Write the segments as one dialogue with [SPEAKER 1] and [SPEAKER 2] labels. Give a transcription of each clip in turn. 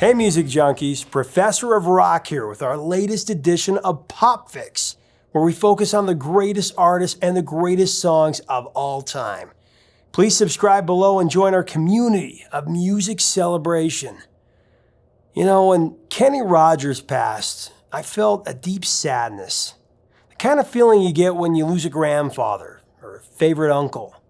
[SPEAKER 1] Hey music junkies, Professor of Rock here with our latest edition of Pop Fix, where we focus on the greatest artists and the greatest songs of all time. Please subscribe below and join our community of music celebration. You know, when Kenny Rogers passed, I felt a deep sadness. The kind of feeling you get when you lose a grandfather or a favorite uncle.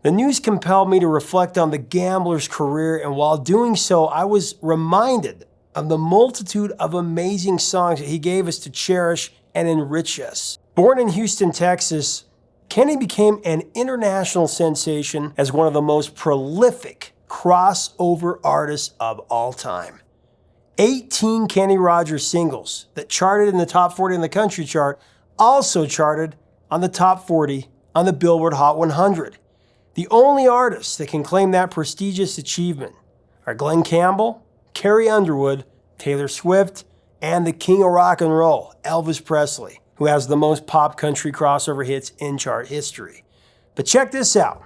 [SPEAKER 1] The news compelled me to reflect on the gambler's career, and while doing so, I was reminded of the multitude of amazing songs that he gave us to cherish and enrich us. Born in Houston, Texas, Kenny became an international sensation as one of the most prolific crossover artists of all time. 18 Kenny Rogers singles that charted in the top 40 on the country chart also charted on the top 40 on the Billboard Hot 100. The only artists that can claim that prestigious achievement are Glenn Campbell, Carrie Underwood, Taylor Swift, and the king of rock and roll, Elvis Presley, who has the most pop country crossover hits in chart history. But check this out.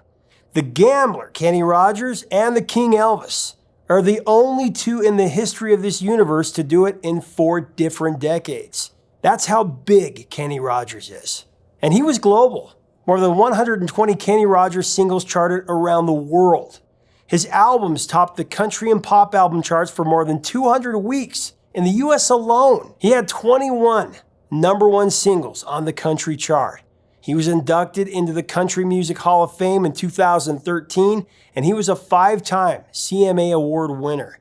[SPEAKER 1] The gambler, Kenny Rogers, and the king Elvis are the only two in the history of this universe to do it in 4 different decades. That's how big Kenny Rogers is. And he was global. More than 120 Kenny Rogers singles charted around the world. His albums topped the country and pop album charts for more than 200 weeks in the US alone. He had 21 #1 singles on the country chart. He was inducted into the Country Music Hall of Fame in 2013, and he was a 5-time CMA Award winner.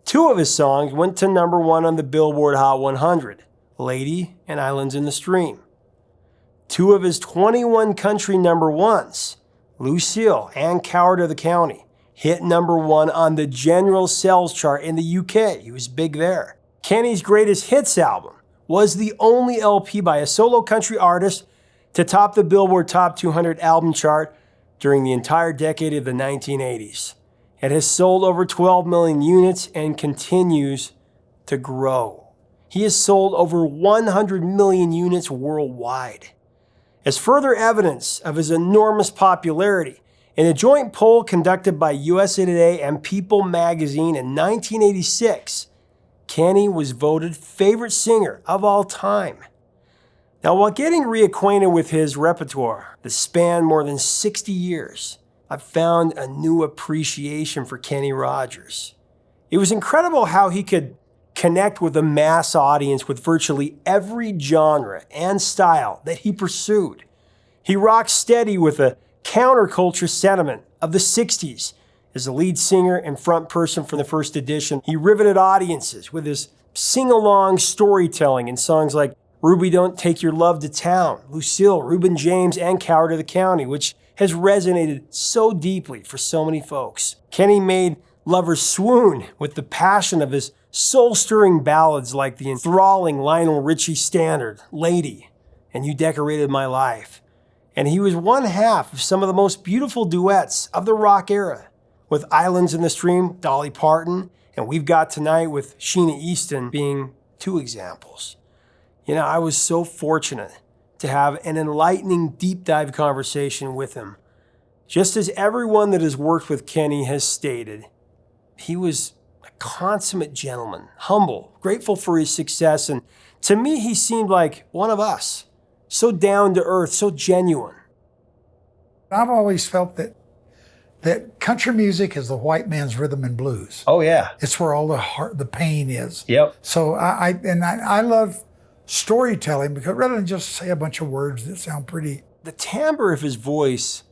[SPEAKER 1] 2 of his songs went to #1 on the Billboard Hot 100, Lady and Islands in the Stream. 2 of his 21 country #1s, Lucille and Coward of the County, hit #1 on the general sales chart in the UK. He was big there. Kenny's Greatest Hits album was the only LP by a solo country artist to top the Billboard Top 200 album chart during the entire decade of the 1980s. It has sold over 12 million units and continues to grow. He has sold over 100 million units worldwide. As further evidence of his enormous popularity, in a joint poll conducted by USA Today and People magazine in 1986, Kenny was voted favorite singer of all time. Now, while getting reacquainted with his repertoire that spanned more than 60 years, I've found a new appreciation for Kenny Rogers. It was incredible how he could connect with a mass audience with virtually every genre and style that he pursued. He rocked steady with a counterculture sentiment of the 60s. As the lead singer and front person for the first edition, he riveted audiences with his sing-along storytelling in songs like Ruby Don't Take Your Love to Town, Lucille, Reuben James, and Coward of the County, which has resonated so deeply for so many folks. Kenny made lovers swoon with the passion of his soul-stirring ballads like the enthralling Lionel Richie standard, Lady, and You Decorated My Life. And he was one half of some of the most beautiful duets of the rock era, with Islands in the Stream, Dolly Parton, and We've Got Tonight with Sheena Easton being 2 examples. You know, I was so fortunate to have an enlightening deep dive conversation with him. Just as everyone that has worked with Kenny has stated, he was a consummate gentleman, humble, grateful for his success, and to me, he seemed like one of us. So down to earth, so genuine.
[SPEAKER 2] I've always felt that country music is the white man's rhythm and blues.
[SPEAKER 1] Oh yeah.
[SPEAKER 2] It's where all the pain is.
[SPEAKER 1] Yep.
[SPEAKER 2] So I love storytelling, because rather than just say a bunch of words that sound pretty.
[SPEAKER 1] The timbre of his voice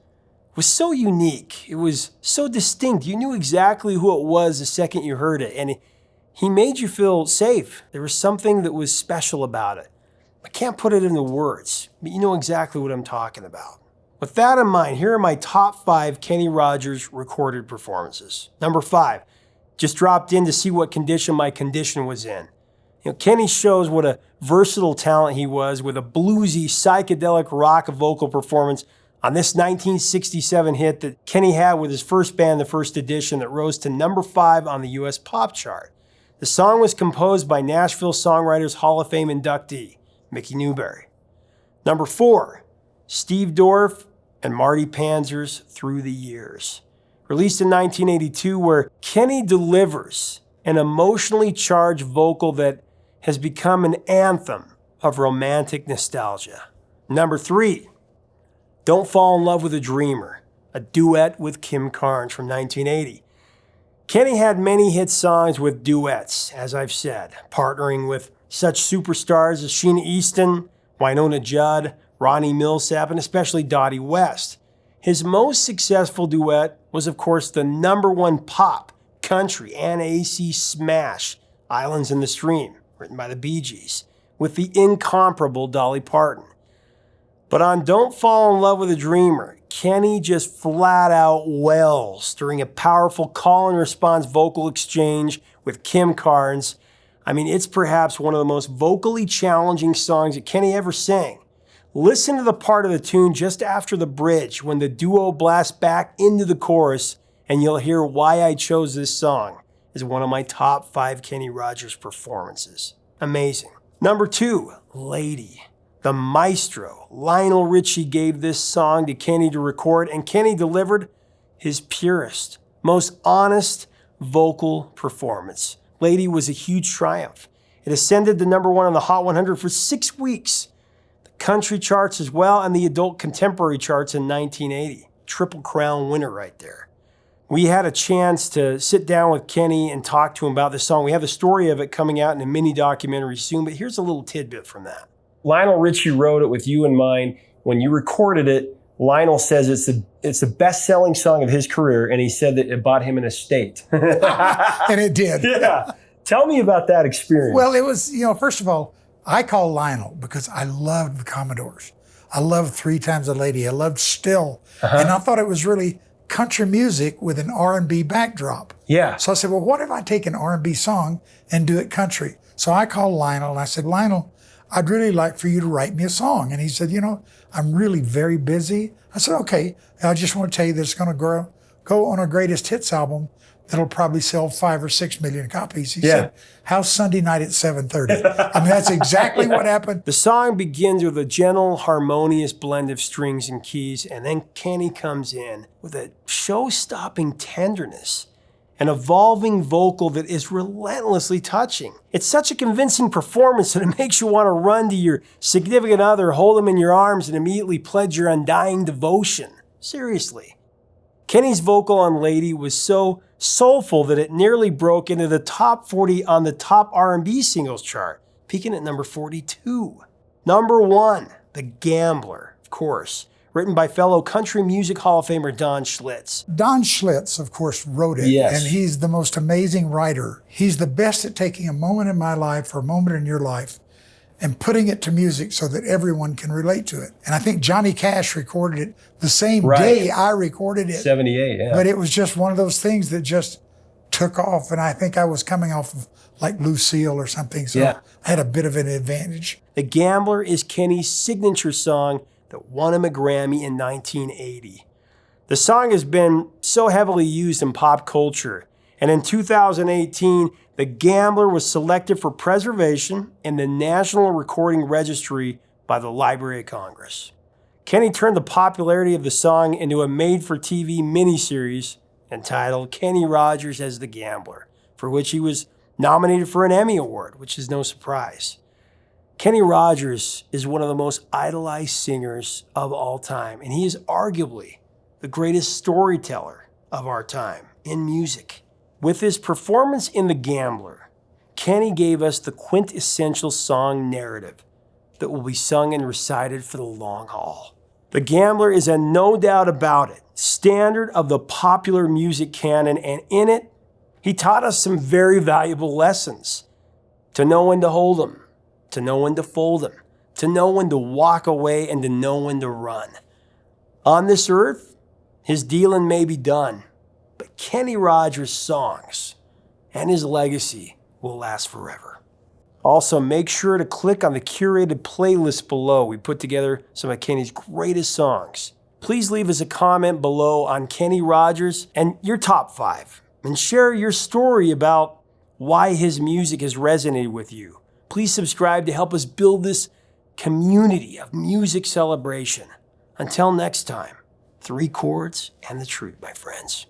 [SPEAKER 1] was so unique. It was so distinct. You knew exactly who it was the second you heard it, and he made you feel safe. There was something that was special about it. I can't put it into words, but you know exactly what I'm talking about. With that in mind, here are my top 5 Kenny Rogers recorded performances. Number 5, just dropped in to see what condition my condition was in. You know, Kenny shows what a versatile talent he was with a bluesy, psychedelic rock vocal performance on this 1967 hit that Kenny had with his first band, The First Edition, that rose to number 5 on the US pop chart. The song was composed by Nashville Songwriters Hall of Fame inductee, Mickey Newbury. Number 4, Steve Dorff and Marty Panzer's Through the Years. Released in 1982, where Kenny delivers an emotionally charged vocal that has become an anthem of romantic nostalgia. Number 3, Don't Fall in Love with a Dreamer, a duet with Kim Carnes from 1980. Kenny had many hit songs with duets, as I've said, partnering with such superstars as Sheena Easton, Winona Judd, Ronnie Millsap, and especially Dottie West. His most successful duet was, of course, the #1 pop, country, and AC smash, Islands in the Stream, written by the Bee Gees, with the incomparable Dolly Parton. But on Don't Fall in Love with a Dreamer, Kenny just flat out wails during a powerful call and response vocal exchange with Kim Carnes. I mean, it's perhaps one of the most vocally challenging songs that Kenny ever sang. Listen to the part of the tune just after the bridge when the duo blasts back into the chorus, and you'll hear why I chose this song as one of my top 5 Kenny Rogers performances. Amazing. Number 2, Lady. The maestro, Lionel Richie, gave this song to Kenny to record, and Kenny delivered his purest, most honest vocal performance. Lady was a huge triumph. It ascended to #1 on the Hot 100 for 6 weeks. The country charts as well, and the adult contemporary charts in 1980. Triple Crown winner right there. We had a chance to sit down with Kenny and talk to him about this song. We have the story of it coming out in a mini documentary soon, but here's a little tidbit from that. Lionel Richie wrote it with you in mind. When you recorded it, Lionel says it's the best-selling song of his career, and he said that it bought him an estate.
[SPEAKER 2] And it did.
[SPEAKER 1] Yeah. Tell me about that experience.
[SPEAKER 2] Well, it was, first of all, I call Lionel because I loved the Commodores. I loved 3 Times a Lady. I loved Still. And I thought it was really country music with an R&B backdrop.
[SPEAKER 1] Yeah.
[SPEAKER 2] So I said, well, what if I take an R&B song and do it country? So I called Lionel and I said, Lionel, I'd really like for you to write me a song. And he said, I'm really very busy. I said, okay. I just want to tell you that it's going to go on a greatest hits album that'll probably sell 5 or 6 million copies. He said, how's Sunday night at 7:30? I mean, that's exactly what happened.
[SPEAKER 1] The song begins with a gentle, harmonious blend of strings and keys, and then Kenny comes in with a show-stopping tenderness, an evolving vocal that is relentlessly touching. It's such a convincing performance that it makes you want to run to your significant other, hold him in your arms, and immediately pledge your undying devotion. Seriously. Kenny's vocal on Lady was so soulful that it nearly broke into the top 40 on the top R&B singles chart, peaking at number 42. Number 1, The Gambler, of course, written by fellow Country Music Hall of Famer Don Schlitz.
[SPEAKER 2] Don Schlitz, of course, wrote it, and he's the most amazing writer. He's the best at taking a moment in my life or a moment in your life and putting it to music so that everyone can relate to it. And I think Johnny Cash recorded it the same day I recorded it.
[SPEAKER 1] 78, yeah.
[SPEAKER 2] But it was just one of those things that just took off, and I think I was coming off of like Lucille or something, so I had a bit of an advantage.
[SPEAKER 1] The Gambler is Kenny's signature song that won him a Grammy in 1980. The song has been so heavily used in pop culture, and in 2018, The Gambler was selected for preservation in the National Recording Registry by the Library of Congress. Kenny turned the popularity of the song into a made-for-TV miniseries entitled Kenny Rogers as the Gambler, for which he was nominated for an Emmy Award, which is no surprise. Kenny Rogers is one of the most idolized singers of all time, and he is arguably the greatest storyteller of our time in music. With his performance in The Gambler, Kenny gave us the quintessential song narrative that will be sung and recited for the long haul. The Gambler is a no doubt about it standard of the popular music canon, and in it, he taught us some very valuable lessons. To know when to hold 'em, to know when to fold 'em, to know when to walk away, and to know when to run. On this earth, his dealing may be done, but Kenny Rogers' songs and his legacy will last forever. Also, make sure to click on the curated playlist below. We put together some of Kenny's greatest songs. Please leave us a comment below on Kenny Rogers and your top 5, and share your story about why his music has resonated with you. Please subscribe to help us build this community of music celebration. Until next time, 3 chords and the truth, my friends.